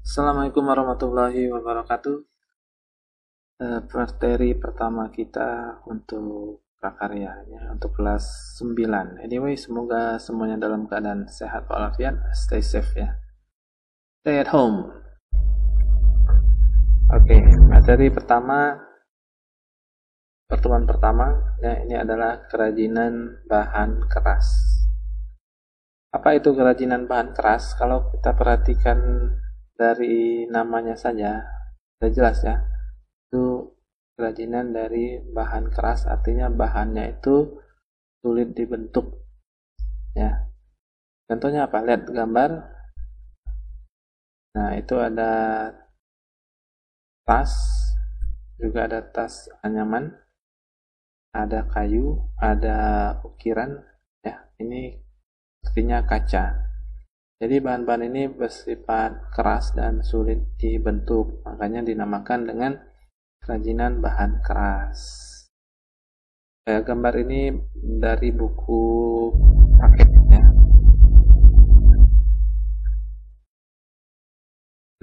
Assalamualaikum warahmatullahi wabarakatuh. Materi pertama kita untuk prakaryanya untuk kelas 9. Anyway, semoga semuanya dalam keadaan sehat walafiat, stay safe ya. Stay at home. Oke, materi pertama, pertemuan pertama ya, ini adalah kerajinan bahan keras. Apa itu kerajinan bahan keras? Kalau kita perhatikan dari namanya saja, sudah jelas ya. Itu kerajinan dari bahan keras, artinya bahannya itu sulit dibentuk ya. Contohnya apa? Lihat gambar. Nah, itu ada tas, juga ada tas anyaman, ada kayu, ada ukiran ya. Ini sepertinya kaca. Jadi bahan-bahan ini bersifat keras dan sulit dibentuk, makanya dinamakan dengan kerajinan bahan keras. Gambar ini dari buku paket ya.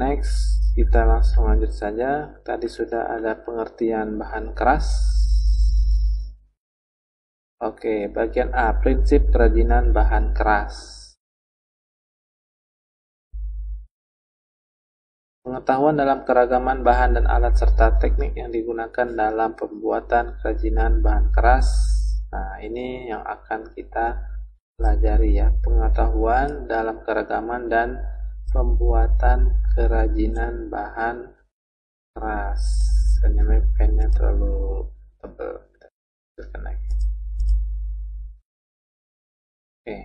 Next, kita langsung lanjut saja. Tadi sudah ada pengertian bahan keras. Oke, bagian A, prinsip kerajinan bahan keras. Pengetahuan dalam keragaman bahan dan alat serta teknik yang digunakan dalam pembuatan kerajinan bahan keras. Nah, ini yang akan kita pelajari ya. Pengetahuan dalam keragaman dan pembuatan kerajinan bahan keras. Ini pennya terlalu tebal. Tekan lagi. Oke.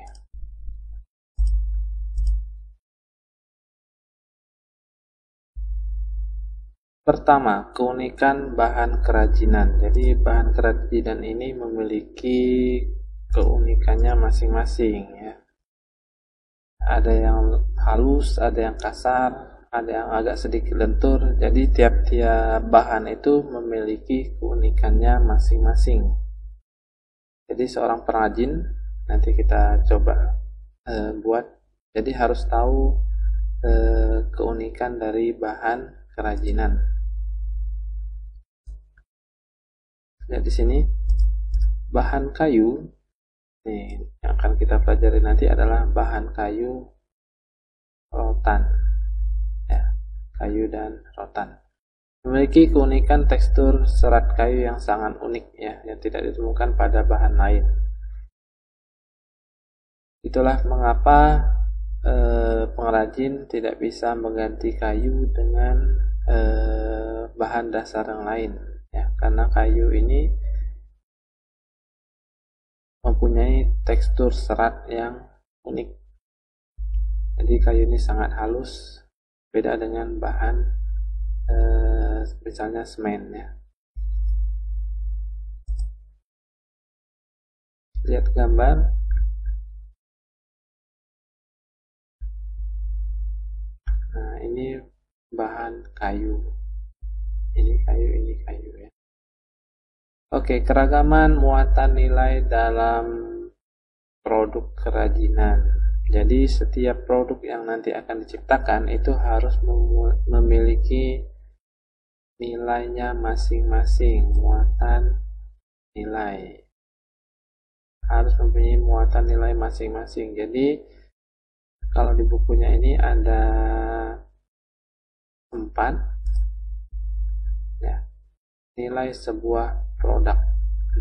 Pertama, keunikan bahan kerajinan. Jadi bahan kerajinan ini memiliki keunikannya masing-masing ya. Ada yang halus, ada yang kasar, ada yang agak sedikit lentur. Jadi tiap-tiap bahan itu memiliki keunikannya masing-masing. Jadi seorang pengrajin, nanti kita coba buat. Jadi harus tahu keunikan dari bahan kerajinan. Lihat di sini, bahan kayu nih, yang akan kita pelajari nanti adalah bahan kayu rotan ya, kayu dan rotan memiliki keunikan tekstur serat kayu yang sangat unik ya, yang tidak ditemukan pada bahan lain. Itulah mengapa pengrajin tidak bisa mengganti kayu dengan bahan dasar yang lain ya, karena kayu ini mempunyai tekstur serat yang unik. Jadi kayu ini sangat halus, beda dengan bahan misalnya semen ya. Lihat gambar. Nah, ini bahan kayu. Ini kayu, ini kayu ya. Oke, keragaman muatan nilai dalam produk kerajinan. Jadi setiap produk yang nanti akan diciptakan itu harus memiliki nilainya masing-masing, muatan nilai. Harus mempunyai muatan nilai masing-masing. Jadi kalau di bukunya ini ada 4 ya, nilai sebuah produk.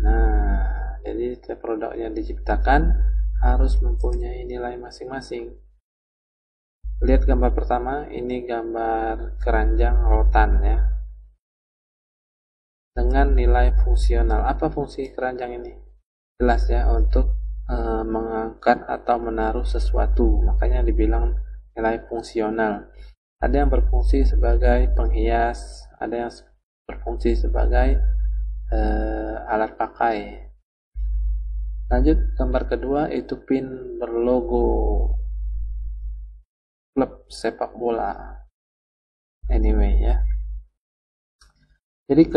Nah, jadi setiap produk yang diciptakan harus mempunyai nilai masing-masing. Lihat gambar pertama, ini gambar keranjang rotan ya, dengan nilai fungsional. Apa fungsi keranjang ini? Jelas ya, untuk mengangkat atau menaruh sesuatu, makanya dibilang nilai fungsional. Ada yang berfungsi sebagai penghias, ada yang berfungsi sebagai alat pakai. Lanjut, gambar kedua itu pin berlogo klub sepak bola. Anyway ya. Jadi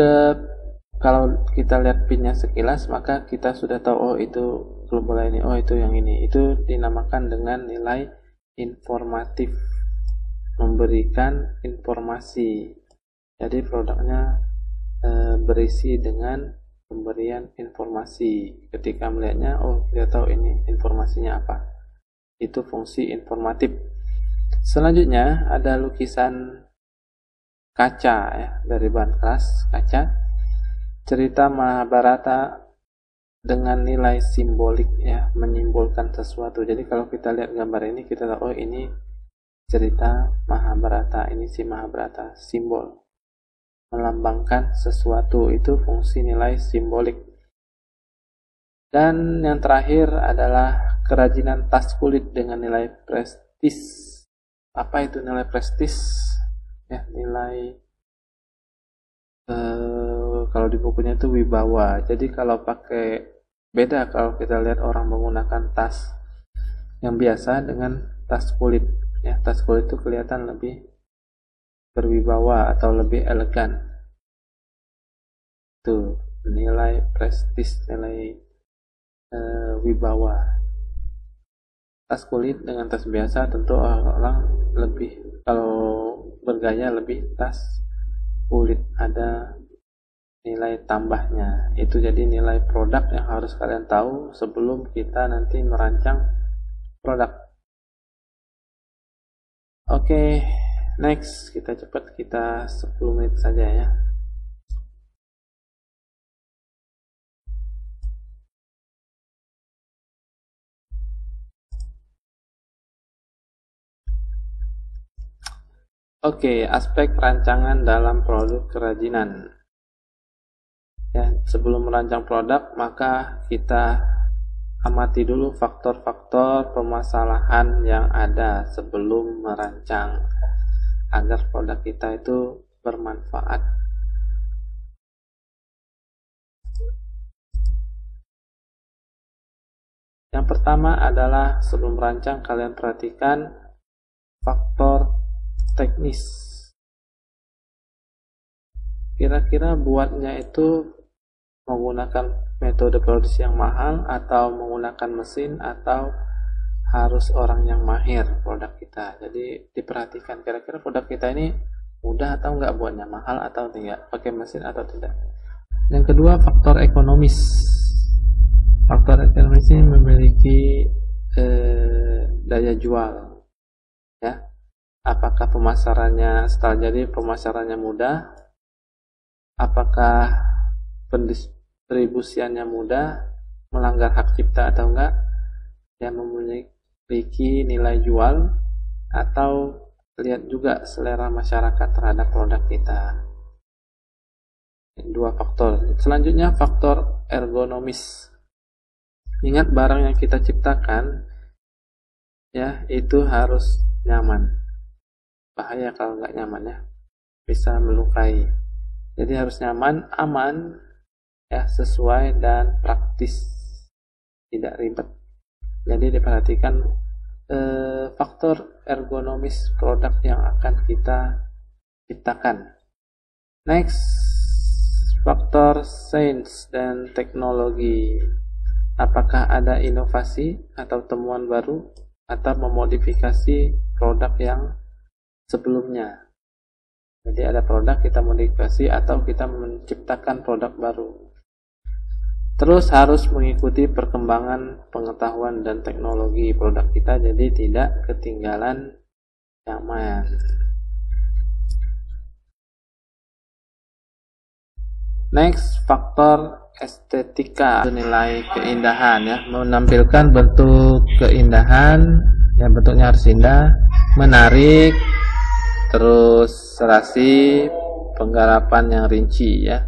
kalau kita lihat pinnya sekilas, maka kita sudah tahu, oh itu klub bola ini, oh itu yang ini. Itu dinamakan dengan nilai informatif. memberikan informasi. Jadi produknya berisi dengan pemberian informasi. Ketika melihatnya, oh kita tahu ini informasinya apa. Itu fungsi informatif. Selanjutnya ada lukisan kaca ya, dari bahan keras kaca. Cerita Mahabharata dengan nilai simbolik ya, menyimbolkan sesuatu. Jadi kalau kita lihat gambar ini kita tahu oh ini cerita Mahabharata, ini si Mahabharata, simbol melambangkan sesuatu, itu fungsi nilai simbolik. Dan yang terakhir adalah kerajinan tas kulit dengan nilai prestis. Apa itu nilai prestis? Ya, nilai kalau di bukunya itu wibawa. Jadi kalau pakai beda kalau kita lihat orang menggunakan tas yang biasa dengan tas kulit. Ya, tas kulit itu kelihatan lebih berwibawa atau lebih elegan. Tuh, nilai prestis, nilai wibawa. Tas kulit dengan tas biasa tentu orang lebih, kalau bergaya lebih tas kulit, ada nilai tambahnya. Itu jadi nilai produk yang harus kalian tahu sebelum kita nanti merancang produk. Oke, next kita cepat, kita 10 menit saja ya. Oke, aspek rancangan dalam produk kerajinan. Ya, sebelum merancang produk, maka kita amati dulu faktor-faktor permasalahan yang ada sebelum merancang agar produk kita itu bermanfaat. Yang pertama adalah sebelum merancang kalian perhatikan faktor teknis. Kira-kira buatnya itu menggunakan metode produksi yang mahal atau menggunakan mesin atau harus orang yang mahir produk kita. Jadi diperhatikan kira-kira produk kita ini mudah atau enggak buatnya, mahal atau tidak, pakai mesin atau tidak. Yang kedua, faktor ekonomis. Faktor ekonomis ini memiliki daya jual ya. Apakah pemasarannya setelah jadi pemasarannya mudah? Apakah pendistribusiannya mudah? Melanggar hak cipta atau enggak? Yang memiliki nilai jual, atau lihat juga selera masyarakat terhadap produk kita. Dua faktor. Selanjutnya faktor ergonomis. Ingat, barang yang kita ciptakan ya itu harus nyaman. Bahaya kalau nggak nyaman ya, bisa melukai. Jadi harus nyaman, aman ya, sesuai dan praktis, tidak ribet. Jadi diperhatikan faktor ergonomis produk yang akan kita ciptakan. Next, faktor sains dan teknologi. Apakah ada inovasi atau temuan baru atau memodifikasi produk yang sebelumnya. Jadi ada produk kita modifikasi atau kita menciptakan produk baru. Terus harus mengikuti perkembangan pengetahuan dan teknologi produk kita, jadi tidak ketinggalan zaman. Next, faktor estetika, nilai keindahan ya, menampilkan bentuk keindahan, ya bentuknya harus indah, menarik, terus serasi, penggarapan yang rinci ya.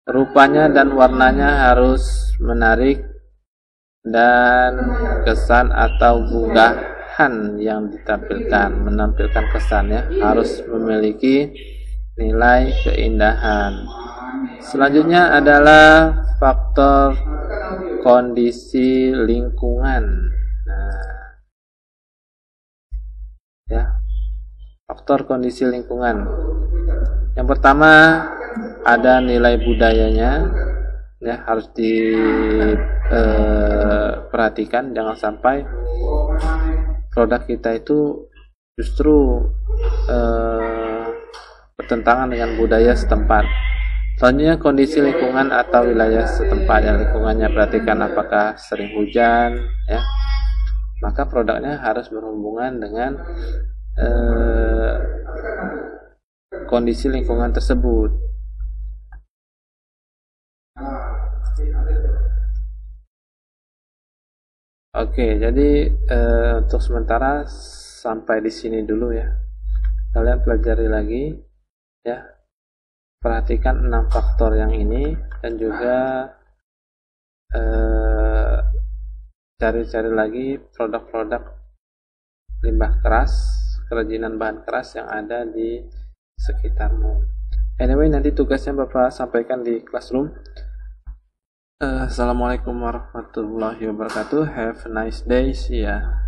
Rupanya dan warnanya harus menarik, dan kesan atau gugahan yang ditampilkan, menampilkan kesan ya, harus memiliki nilai keindahan. Selanjutnya adalah faktor kondisi lingkungan. Nah, ya, faktor kondisi lingkungan. Yang pertama ada nilai budayanya, ya harus diperhatikan, jangan sampai produk kita itu justru bertentangan dengan budaya setempat. Selanjutnya kondisi lingkungan atau wilayah setempat, yang lingkungannya perhatikan apakah sering hujan, ya, maka produknya harus berhubungan dengan kondisi lingkungan tersebut. Oke, jadi untuk sementara sampai di sini dulu ya. Kalian pelajari lagi ya. Perhatikan 6 faktor yang ini dan juga cari-cari lagi produk-produk limbah keras, kerajinan bahan keras yang ada di sekitarmu. Anyway, nanti tugasnya Bapak sampaikan di classroom. Assalamualaikum warahmatullahi wabarakatuh. Have a nice day. See ya.